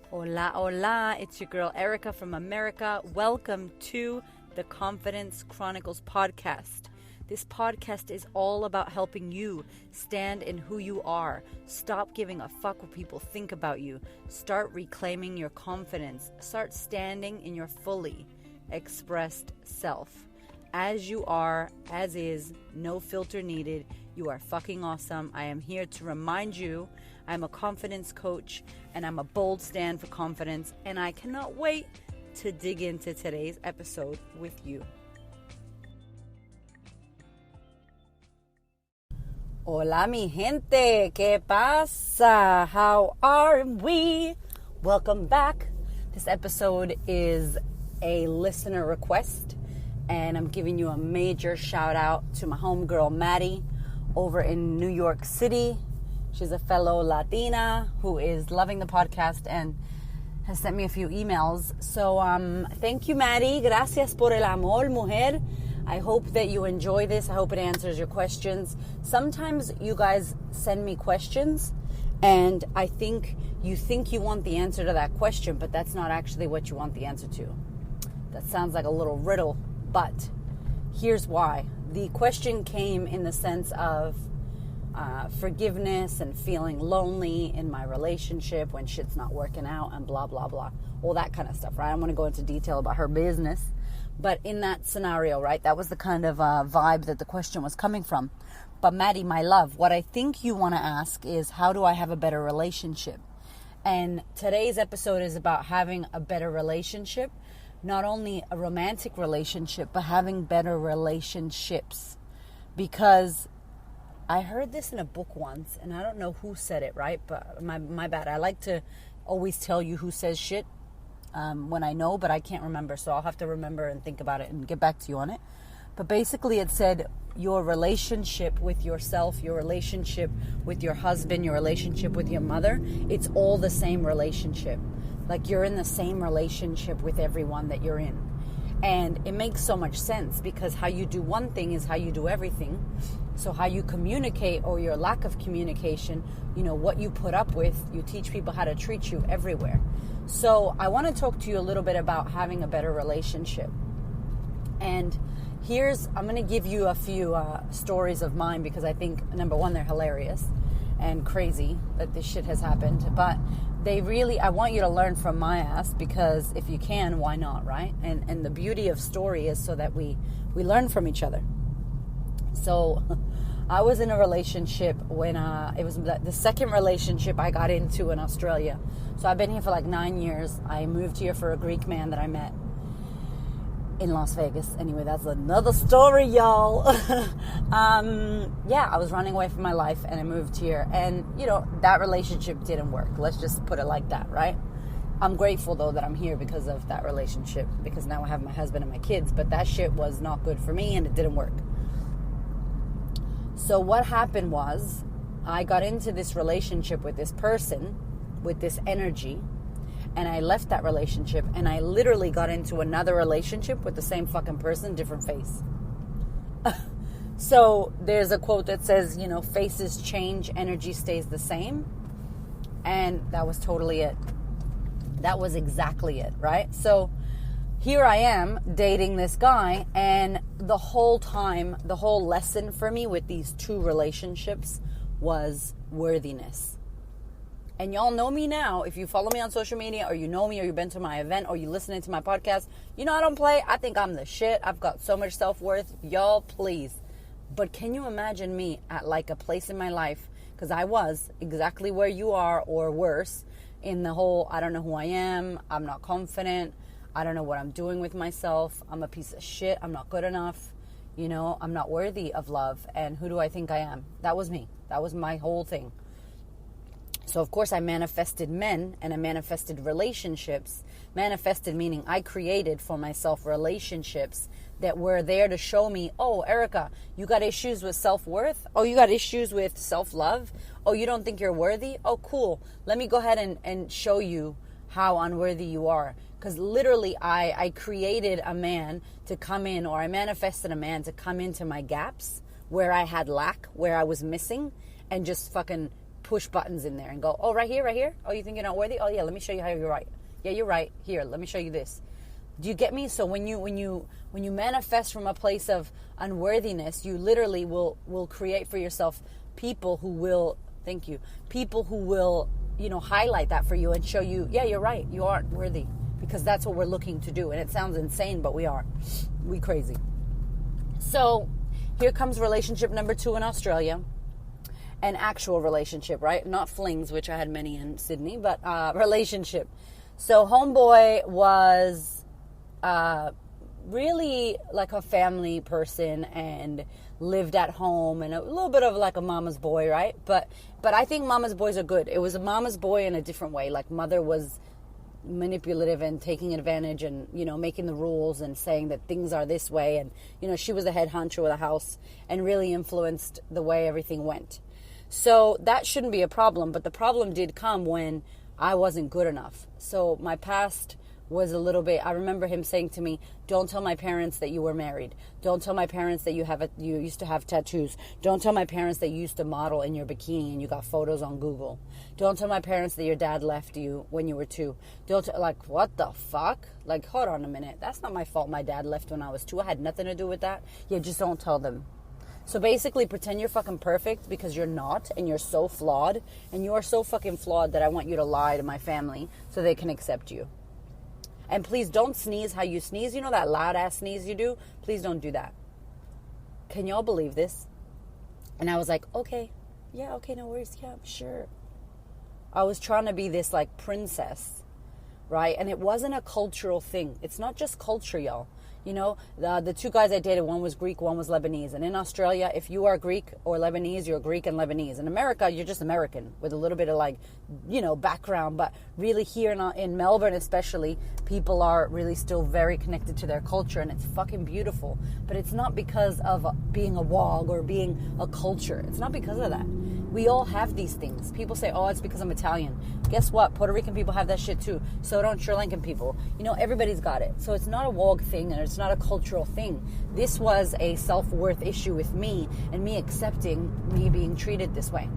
Hola, hola, it's your girl Erica from America. Welcome to the Confidence Chronicles podcast. This podcast is all about helping you stand in who you are. Stop giving a fuck what people think about you. Start reclaiming your confidence. Start standing in your fully expressed self. As you are, as is, no filter needed. You are fucking awesome. I am here to remind you I'm a confidence coach and I'm a bold stand for confidence, and I cannot wait to dig into today's episode with you. Hola mi gente, ¿qué pasa? How are we? Welcome back. This episode is a listener request, and I'm giving you a major shout out to my homegirl Maddie over in New York City. She's a fellow Latina who is loving the podcast and has sent me a few emails. So thank you, Maddie. Gracias por el amor, mujer. I hope that you enjoy this. I hope it answers your questions. Sometimes you guys send me questions and I think you want the answer to that question, but that's not actually what you want the answer to. That sounds like a little riddle, but here's why. The question came in the sense of forgiveness and feeling lonely in my relationship when shit's not working out and blah, blah, blah. All that kind of stuff, right? I don't want to go into detail about her business. But in that scenario, right, that was the kind of vibe that the question was coming from. But Maddie, my love, what I think you want to ask is, how do I have a better relationship? And today's episode is about having a better relationship, not only a romantic relationship, but having better relationships. Because I heard this in a book once, and I don't know who said it, right? But my bad. I like to always tell you who says shit when I know, but I can't remember. So I'll have to remember and think about it and get back to you on it. But basically it said your relationship with yourself, your relationship with your husband, your relationship with your mother, it's all the same relationship. Like you're in the same relationship with everyone that you're in. And it makes so much sense because how you do one thing is how you do everything. So how you communicate or your lack of communication, you know, what you put up with, you teach people how to treat you everywhere. So I want to talk to you a little bit about having a better relationship. And I'm going to give you a few stories of mine because I think, number one, they're hilarious and crazy that this shit has happened. But I want you to learn from my ass because if you can, why not, right? And the beauty of story is so that we learn from each other. So I was in a relationship when it was the second relationship I got into in Australia. So I've been here for like 9 years. I moved here for a Greek man that I met in Las Vegas. Anyway, that's another story, y'all. I was running away from my life and I moved here. And, you know, that relationship didn't work. Let's just put it like that, right? I'm grateful, though, that I'm here because of that relationship. Because now I have my husband and my kids. But that shit was not good for me and it didn't work. So what happened was I got into this relationship with this person, with this energy, and I left that relationship and I literally got into another relationship with the same fucking person, different face. So there's a quote that says, you know, faces change, energy stays the same. And that was totally it. That was exactly it, right? So here I am dating this guy, and the whole time, the whole lesson for me with these two relationships was worthiness. And y'all know me now. If you follow me on social media or you know me or you've been to my event or you're listening to my podcast, you know I don't play. I think I'm the shit. I've got so much self-worth. Y'all, please. But can you imagine me at like a place in my life? Because I was exactly where you are or worse in the whole, I don't know who I am. I'm not confident. I don't know what I'm doing with myself. I'm a piece of shit. I'm not good enough. You know, I'm not worthy of love. And who do I think I am? That was me. That was my whole thing. So, of course, I manifested men and I manifested relationships. Manifested meaning I created for myself relationships that were there to show me, oh, Erica, you got issues with self-worth? Oh, you got issues with self-love? Oh, you don't think you're worthy? Oh, cool. Let me go ahead and show you how unworthy you are. Because literally I created a man to come in, or I manifested a man to come into my gaps where I had lack, where I was missing, and just fucking push buttons in there and go, oh, right here, right here. Oh, you think you're not worthy? Oh, yeah, let me show you how you're right. Yeah, you're right. Here, let me show you this. Do you get me? So when you manifest from a place of unworthiness, you literally will create for yourself people who will, thank you, people who will, highlight that for you and show you, yeah, you're right. You aren't worthy, because that's what we're looking to do. And it sounds insane, but we are. We crazy. So here comes relationship number 2 in Australia. An actual relationship, right? Not flings, which I had many in Sydney, but relationship. So homeboy was really like a family person and lived at home and a little bit of like a mama's boy, right? But I think mama's boys are good. It was a mama's boy in a different way. Like mother was manipulative and taking advantage and, making the rules and saying that things are this way. And, she was the head honcho of the house and really influenced the way everything went. So that shouldn't be a problem. But the problem did come when I wasn't good enough. So my past was a little bit, I remember him saying to me, don't tell my parents that you were married. Don't tell my parents that you used to have tattoos. Don't tell my parents that you used to model in your bikini and you got photos on Google. Don't tell my parents that your dad left you when you were 2. Like, what the fuck? Like, hold on a minute. That's not my fault my dad left when I was 2. I had nothing to do with that. Yeah, just don't tell them. So basically, pretend you're fucking perfect, because you're not, and you're so flawed. And you are so fucking flawed that I want you to lie to my family so they can accept you. And please don't sneeze how you sneeze. You know that loud-ass sneeze you do? Please don't do that. Can y'all believe this? And I was like, okay. Yeah, okay, no worries. Yeah, sure. I was trying to be this, like, princess, right? And it wasn't a cultural thing. It's not just culture, y'all. The 2 guys I dated, one was Greek, one was Lebanese. And in Australia, if you are Greek or Lebanese, you're Greek and Lebanese. In America, you're just American with a little bit of background. But really here in Melbourne especially, people are really still very connected to their culture. And it's fucking beautiful. But it's not because of being a wog or being a culture. It's not because of that. We all have these things. People say, oh, it's because I'm Italian. Guess what? Puerto Rican people have that shit too. So don't Sri Lankan people. Everybody's got it. So it's not a wog thing and it's not a cultural thing. This was a self-worth issue with me and me accepting me being treated this way.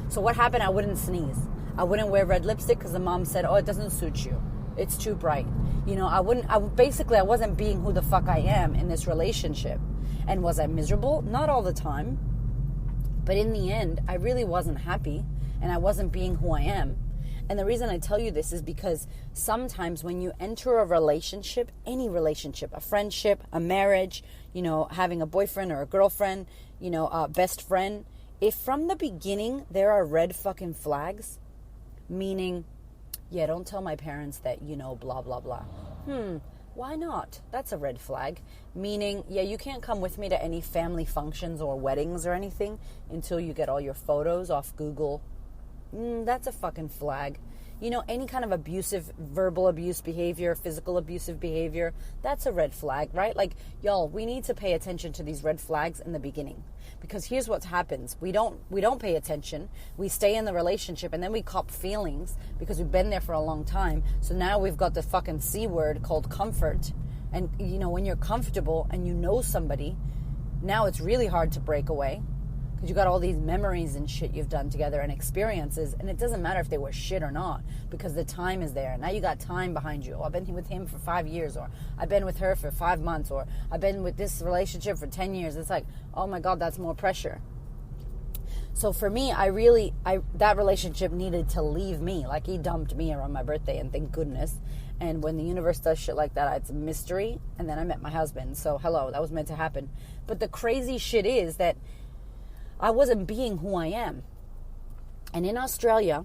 So what happened? I wouldn't sneeze. I wouldn't wear red lipstick because the mom said, oh, it doesn't suit you. It's too bright. I wasn't being who the fuck I am in this relationship. And was I miserable? Not all the time. But in the end, I really wasn't happy and I wasn't being who I am. And the reason I tell you this is because sometimes when you enter a relationship, any relationship, a friendship, a marriage, having a boyfriend or a girlfriend, a best friend, if from the beginning there are red fucking flags, meaning, yeah, don't tell my parents that, blah, blah, blah. Why not? That's a red flag. Meaning, yeah, you can't come with me to any family functions or weddings or anything until you get all your photos off Google. That's a fucking flag. Any kind of abusive, verbal abuse behavior, physical abusive behavior, that's a red flag, right? Like, y'all, we need to pay attention to these red flags in the beginning. Because here's what happens. We don't pay attention. We stay in the relationship and then we cop feelings because we've been there for a long time. So now we've got the fucking C word called comfort. And, when you're comfortable and you know somebody, now it's really hard to break away. Because you got all these memories and shit you've done together and experiences. And it doesn't matter if they were shit or not. Because the time is there. Now you got time behind you. Oh, I've been with him for 5 years. Or I've been with her for 5 months. Or I've been with this relationship for 10 years. It's like, oh my God, that's more pressure. So for me, that relationship needed to leave me. Like he dumped me around my birthday. And thank goodness. And when the universe does shit like that, it's a mystery. And then I met my husband. So hello, that was meant to happen. But the crazy shit is that I wasn't being who I am. And in Australia,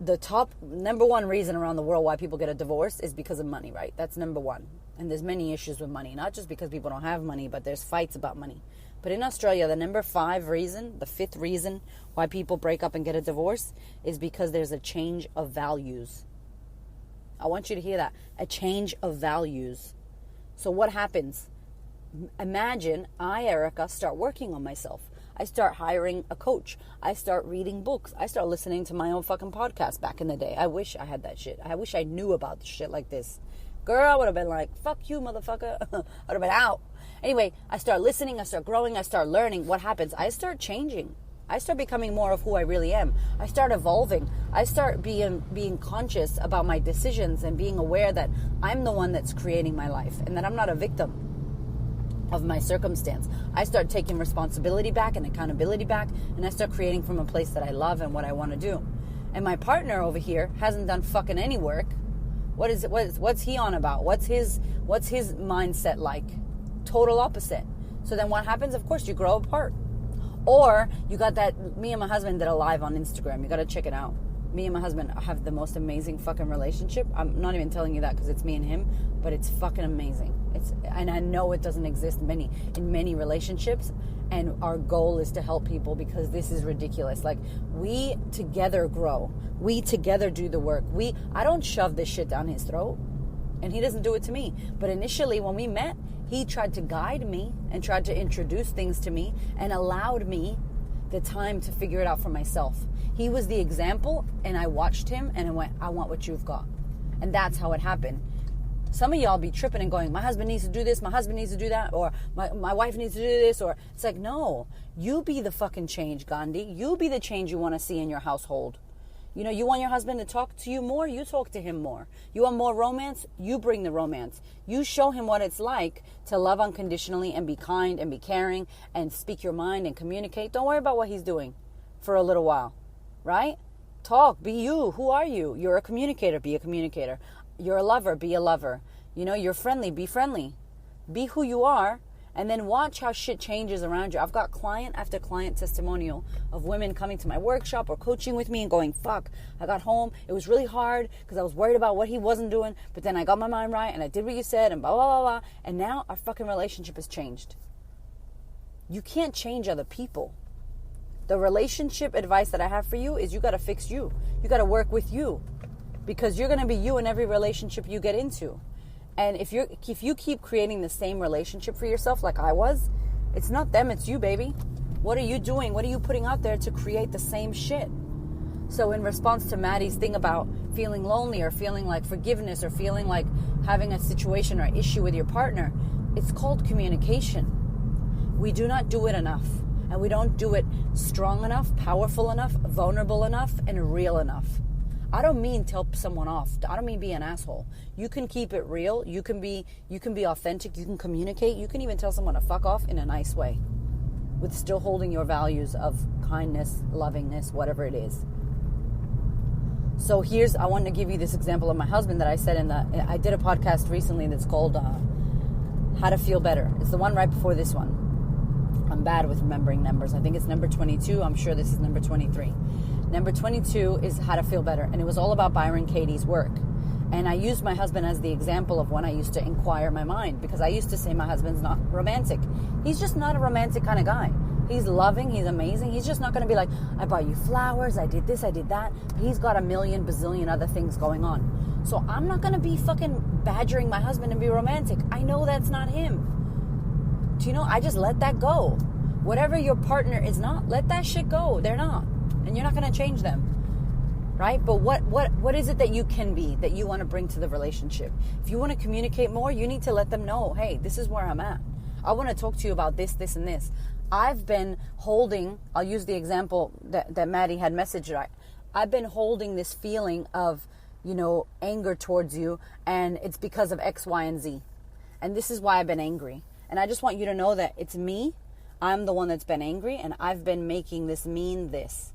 the top number one reason around the world why people get a divorce is because of money, right? That's number one. And there's many issues with money, not just because people don't have money, but there's fights about money. But in Australia, the number 5 reason, the 5th reason why people break up and get a divorce is because there's a change of values. I want you to hear that. A change of values. So what happens? Imagine I, Erica, start working on myself. I start hiring a coach. I start reading books. I start listening to my own fucking podcast back in the day. I wish I had that shit. I wish I knew about shit like this. Girl, I would have been like, fuck you, motherfucker. I would have been out. Anyway, I start listening. I start growing. I start learning. What happens? I start changing. I start becoming more of who I really am. I start evolving. I start being conscious about my decisions and being aware that I'm the one that's creating my life and that I'm not a victim of my circumstance. I start taking responsibility back and accountability back, and I start creating from a place that I love and what I want to do. And my partner over here hasn't done fucking any work. What's he on about? What's his mindset like? Total opposite. So then what happens? Of course, you grow apart. Or you got that, me and my husband did a live on Instagram. You got to check it out. Me and my husband have the most amazing fucking relationship. I'm not even telling you that because it's me and him, but it's fucking amazing. And I know it doesn't exist in many relationships. And our goal is to help people because this is ridiculous. Like, we together grow. We together do the work. I don't shove this shit down his throat. And he doesn't do it to me. But initially when we met, he tried to guide me and tried to introduce things to me and allowed me the time to figure it out for myself. He was the example, and I watched him and I went, I want what you've got. And that's how it happened. Some of y'all be tripping and going, my husband needs to do this, my husband needs to do that, or my wife needs to do this, or it's like, no, you be the fucking change, Gandhi. You be the change you want to see in your household. You know, you want your husband to talk to you more, you talk to him more. You want more romance, you bring the romance. You show him what it's like to love unconditionally and be kind and be caring and speak your mind and communicate. Don't worry about what he's doing for a little while, right? Talk, be you. Who are you? You're a communicator, be a communicator. You're a lover, be a lover. You know, you're friendly, be friendly. Be who you are. And then watch how shit changes around you. I've got client after client testimonial of women coming to my workshop or coaching with me and going, fuck, I got home. It was really hard because I was worried about what he wasn't doing. But then I got my mind right and I did what you said and blah, blah, blah, blah. And now our fucking relationship has changed. You can't change other people. The relationship advice that I have for you is you got to fix you. You got to work with you because you're going to be you in every relationship you get into. And if you keep creating the same relationship for yourself like I was, it's not them, it's you, baby. What are you doing? What are you putting out there to create the same shit? So in response to Maddie's thing about feeling lonely or feeling like forgiveness or feeling like having a situation or issue with your partner, it's called communication. We do not do it enough. And we don't do it strong enough, powerful enough, vulnerable enough, and real enough. I don't mean tell someone off. I don't mean be an asshole. You can keep it real. You can be authentic. You can communicate. You can even tell someone to fuck off in a nice way with still holding your values of kindness, lovingness, whatever it is. So I want to give you this example of my husband that I said I did a podcast recently that's called How to Feel Better. It's the one right before this one. I'm bad with remembering numbers. I think it's number 22. I'm sure this is number 23. Number 22 is How to Feel Better. And it was all about Byron Katie's work. And I used my husband as the example of when I used to inquire my mind. Because I used to say my husband's not romantic. He's just not a romantic kind of guy. He's loving. He's amazing. He's just not going to be like, I bought you flowers. I did this. I did that. He's got a million bazillion other things going on. So I'm not going to be fucking badgering my husband and be romantic. I know that's not him. Do you know? I just let that go. Whatever your partner is not, let that shit go. They're not. And you're not going to change them, right? But what is it that you can be, that you want to bring to the relationship? If you want to communicate more, you need to let them know, hey, this is where I'm at. I want to talk to you about this, this, and this. I've been holding, I'll use the example that Maddie had messaged. I've been holding this feeling of, anger towards you, and it's because of X, Y, and Z. And this is why I've been angry. And I just want you to know that it's me. I'm the one that's been angry, and I've been making this mean this.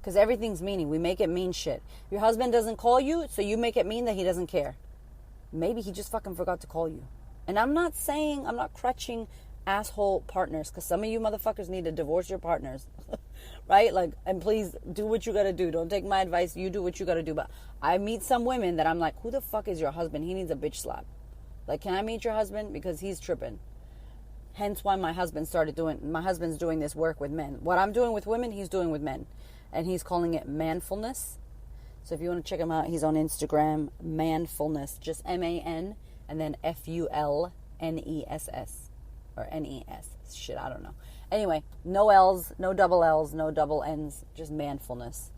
Because everything's meaning. We make it mean shit. Your husband doesn't call you, so you make it mean that he doesn't care. Maybe he just fucking forgot to call you. And I'm not crutching asshole partners, because some of you motherfuckers need to divorce your partners. Right? And please do what you gotta do. Don't take my advice. You do what you gotta do. But I meet some women that I'm like, who the fuck is your husband? He needs a bitch slap. Can I meet your husband? Because he's tripping. Hence why my husband's doing this work with men. What I'm doing with women, he's doing with men. And he's calling it manfulness. So if you want to check him out, he's on Instagram, manfulness, just M-A-N, and then F-U-L-N-E-S-S, or N-E-S. Shit, I don't know. Anyway, no L's, no double L's, no double N's, just manfulness.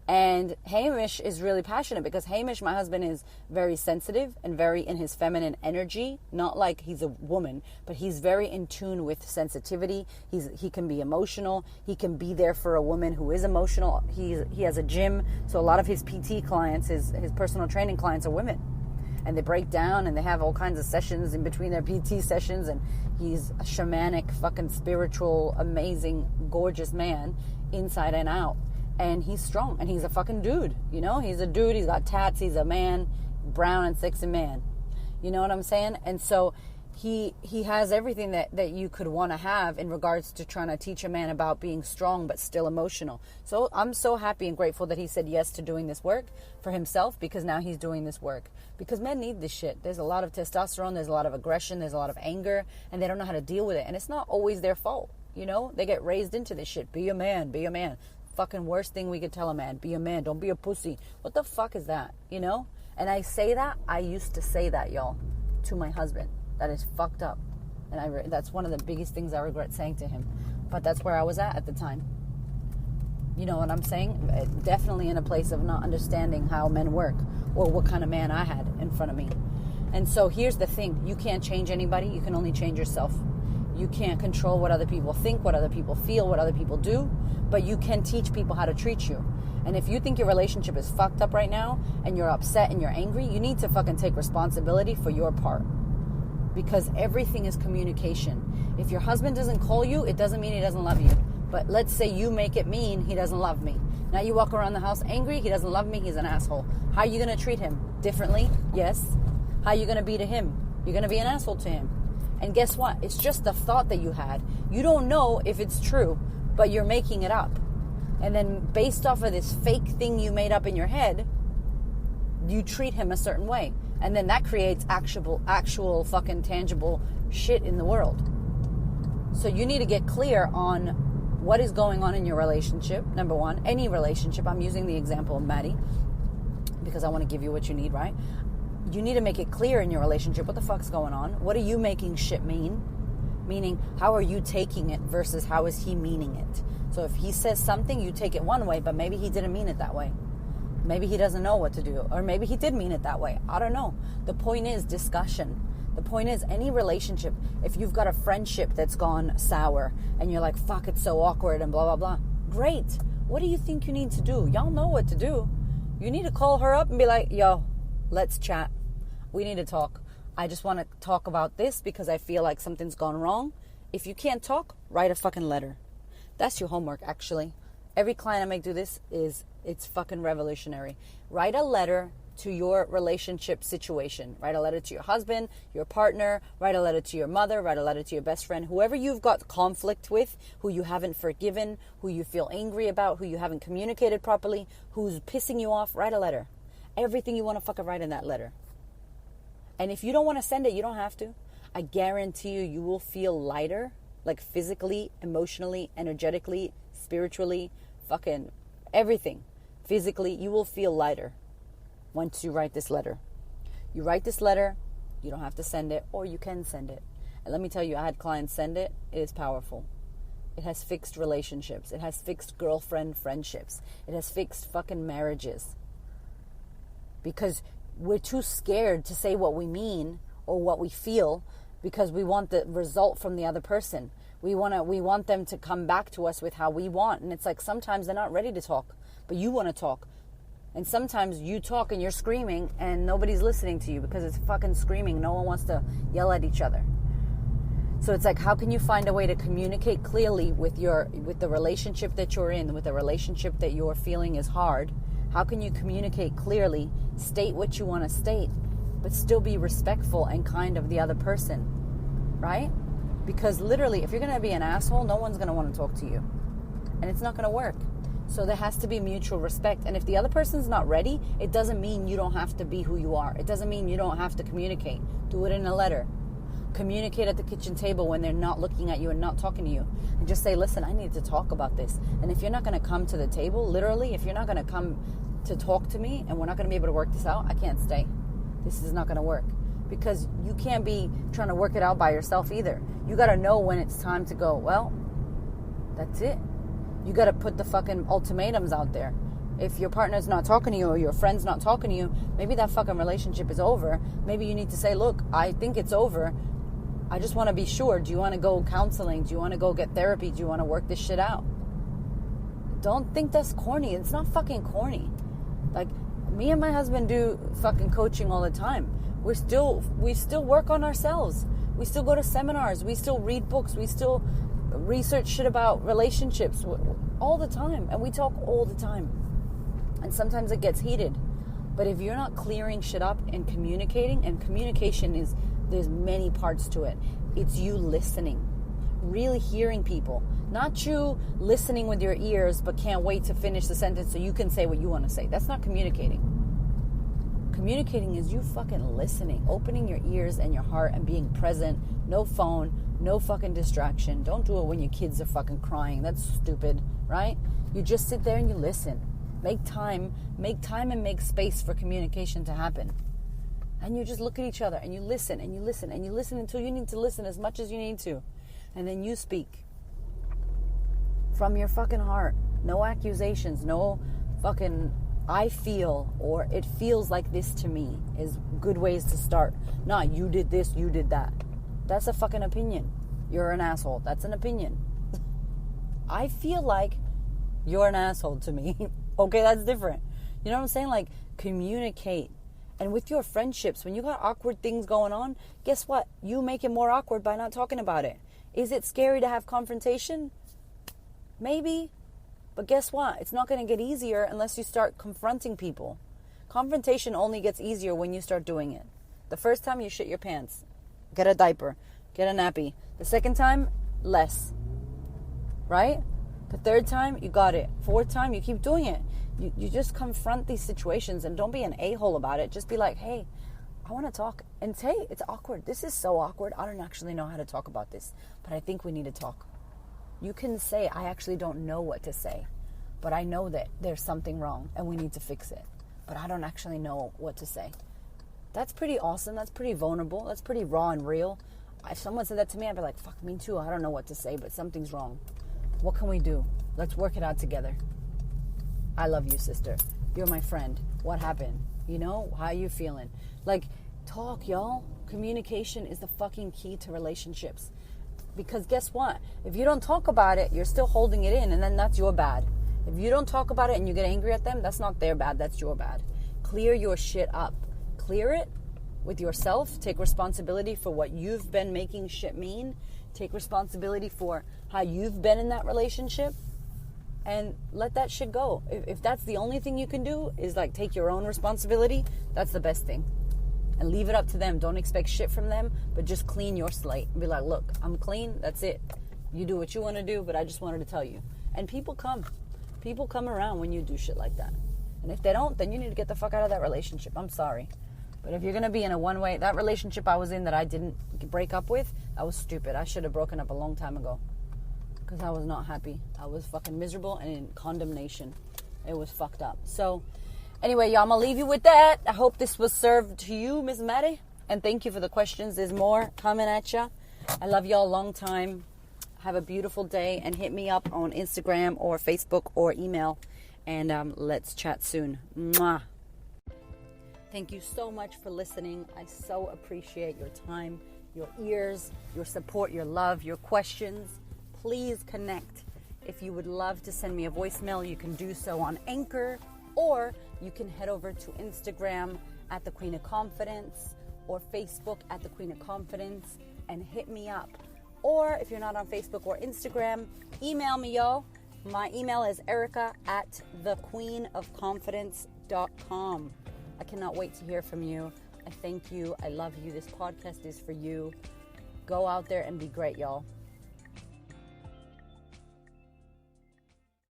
And Hamish is really passionate because Hamish, my husband, is very sensitive and very in his feminine energy. Not like he's a woman, but he's very in tune with sensitivity. He can be emotional. He can be there for a woman who is emotional. He has a gym, so a lot of his PT clients, his personal training clients, are women. And they break down and they have all kinds of sessions in between their PT sessions. And he's a shamanic, fucking spiritual, amazing, gorgeous man inside and out. And he's strong, and he's a fucking dude, you know? He's a dude, he's got tats, he's a man, brown and sexy man. You know what I'm saying? And so he has everything that you could want to have in regards to trying to teach a man about being strong but still emotional. So I'm so happy and grateful that he said yes to doing this work for himself, because now he's doing this work. Because men need this shit. There's a lot of testosterone, there's a lot of aggression, there's a lot of anger, and they don't know how to deal with it. And it's not always their fault, you know? They get raised into this shit. Be a man, be a man. Fucking worst thing we could tell a man. Be a man, don't be a pussy. What the fuck is that, you know? And I used to say that, y'all, to my husband. That is fucked up. And that's one of the biggest things I regret saying to him. But that's where I was at the time. You know what I'm saying? Definitely in a place of not understanding how men work or what kind of man I had in front of me. And so here's the thing. You can't change anybody. You can only change yourself. You can't control what other people think, what other people feel, what other people do, but you can teach people how to treat you. And if you think your relationship is fucked up right now and you're upset and you're angry, you need to fucking take responsibility for your part. Because everything is communication. If your husband doesn't call you, it doesn't mean he doesn't love you. But let's say you make it mean he doesn't love me. Now you walk around the house angry, he doesn't love me, he's an asshole. How are you going to treat him? Differently? Yes. How are you going to be to him? You're going to be an asshole to him. And guess what? It's just the thought that you had. You don't know if it's true, but you're making it up. And then based off of this fake thing you made up in your head, you treat him a certain way. And then that creates actual fucking tangible shit in the world. So you need to get clear on what is going on in your relationship. Number one, any relationship. I'm using the example of Maddie because I want to give you what you need, right? You need to make it clear in your relationship what the fuck's going on. What are you making shit mean? Meaning, how are you taking it versus how is he meaning it? So if he says something, you take it one way, but maybe he didn't mean it that way. Maybe he doesn't know what to do. Or maybe he did mean it that way. I don't know. The point is discussion. The point is any relationship, if you've got a friendship that's gone sour and you're like, fuck, it's so awkward and blah, blah, blah. Great. What do you think you need to do? Y'all know what to do. You need to call her up and be like, yo, let's chat. We need to talk. I just want to talk about this because I feel like something's gone wrong. If you can't talk, write a fucking letter. That's your homework, actually. Every client I make do this it's fucking revolutionary. Write a letter to your relationship situation. Write a letter to your husband, your partner, write a letter to your mother, write a letter to your best friend, whoever you've got conflict with, who you haven't forgiven, who you feel angry about, who you haven't communicated properly, who's pissing you off, write a letter. Everything you want to fucking write in that letter. And if you don't want to send it, you don't have to. I guarantee you will feel lighter, like physically, emotionally, energetically, spiritually, fucking everything. Physically, you will feel lighter once you write this letter. You write this letter, you don't have to send it, or you can send it. And let me tell you, I had clients send it. It is powerful. It has fixed relationships. It has fixed girlfriend friendships. It has fixed fucking marriages. Because we're too scared to say what we mean or what we feel because we want the result from the other person. We want them to come back to us with how we want. And it's like sometimes they're not ready to talk, but you want to talk. And sometimes you talk and you're screaming and nobody's listening to you because it's fucking screaming. No one wants to yell at each other. So it's like, how can you find a way to communicate clearly with the relationship that you're in, with the relationship that you're feeling is hard? How can you communicate clearly, state what you want to state, but still be respectful and kind of the other person, right? Because literally, if you're going to be an asshole, no one's going to want to talk to you. And it's not going to work. So there has to be mutual respect. And if the other person's not ready, it doesn't mean you don't have to be who you are. It doesn't mean you don't have to communicate. Do it in a letter. Communicate at the kitchen table when they're not looking at you and not talking to you. And just say, listen, I need to talk about this. And if you're not going to come to the table, literally, if you're not going to come to talk to me and we're not going to be able to work this out, I can't stay. This is not going to work. Because you can't be trying to work it out by yourself either. You got to know when it's time to go, well, that's it. You got to put the fucking ultimatums out there. If your partner's not talking to you or your friend's not talking to you, maybe that fucking relationship is over. Maybe you need to say, look, I think it's over. I just want to be sure. Do you want to go counseling? Do you want to go get therapy? Do you want to work this shit out? Don't think that's corny. It's not fucking corny. Like, me and my husband do fucking coaching all the time. We still work on ourselves. We still go to seminars. We still read books. We still research shit about relationships all the time. And we talk all the time. And sometimes it gets heated. But if you're not clearing shit up and communicating, and communication is, there's many parts to it. It's you listening. Really hearing people. Not you listening with your ears but can't wait to finish the sentence so you can say what you want to say. That's not communicating. Communicating is you fucking listening, opening your ears and your heart and being present. No phone, no fucking distraction. Don't do it when your kids are fucking crying. That's stupid, right? You just sit there and you listen. Make time and make space for communication to happen. And you just look at each other and you listen and you listen and you listen until you need to listen as much as you need to. And then you speak from your fucking heart. No accusations, no fucking I feel or it feels like this to me is good ways to start. Not you did this, you did that. That's a fucking opinion. You're an asshole. That's an opinion. I feel like you're an asshole to me. Okay, that's different. You know what I'm saying? Like, communicate. And with your friendships, when you got awkward things going on, guess what? You make it more awkward by not talking about it. Is it scary to have confrontation? Maybe. But guess what? It's not going to get easier unless you start confronting people. Confrontation only gets easier when you start doing it. The first time, you shit your pants. Get a diaper. Get a nappy. The second time, less. Right? The third time, you got it. Fourth time, you keep doing it. You just confront these situations and don't be an a-hole about it. Just be like, hey, I want to talk. And hey, it's awkward. This is so awkward. I don't actually know how to talk about this, but I think we need to talk. You can say, I actually don't know what to say, but I know that there's something wrong and we need to fix it, but I don't actually know what to say. That's pretty awesome. That's pretty vulnerable. That's pretty raw and real. If someone said that to me, I'd be like, fuck, me too. I don't know what to say, but something's wrong. What can we do? Let's work it out together. I love you, sister. You're my friend. What happened? You know, how are you feeling? Like, talk, y'all. Communication is the fucking key to relationships. Because guess what? If you don't talk about it, you're still holding it in, and then that's your bad. If you don't talk about it and you get angry at them, that's not their bad, that's your bad. Clear your shit up. Clear it with yourself. Take responsibility for what you've been making shit mean. Take responsibility for how you've been in that relationship. And let that shit go. If that's the only thing you can do is like take your own responsibility, that's the best thing. And leave it up to them. Don't expect shit from them, but just clean your slate. Be like, look, I'm clean. That's it. You do what you want to do, but I just wanted to tell you. And people come. People come around when you do shit like that. And if they don't, then you need to get the fuck out of that relationship. I'm sorry. But if you're going to be in a one-way, that relationship I was in that I didn't break up with, that was stupid. I should have broken up a long time ago. Because I was not happy. I was fucking miserable and in condemnation. It was fucked up. So, anyway, y'all, I'm going to leave you with that. I hope this was served to you, Miss Maddie. And thank you for the questions. There's more coming at ya. I love y'all a long time. Have a beautiful day. And hit me up on Instagram or Facebook or email. And let's chat soon. Mwah. Thank you so much for listening. I so appreciate your time, your ears, your support, your love, your questions. Please connect. If you would love to send me a voicemail, you can do so on Anchor, or you can head over to Instagram at The Queen of Confidence or Facebook at The Queen of Confidence and hit me up. Or if you're not on Facebook or Instagram, email me, y'all. My email is erica@thequeenofconfidence.com. I cannot wait to hear from you. I thank you. I love you. This podcast is for you. Go out there and be great, y'all.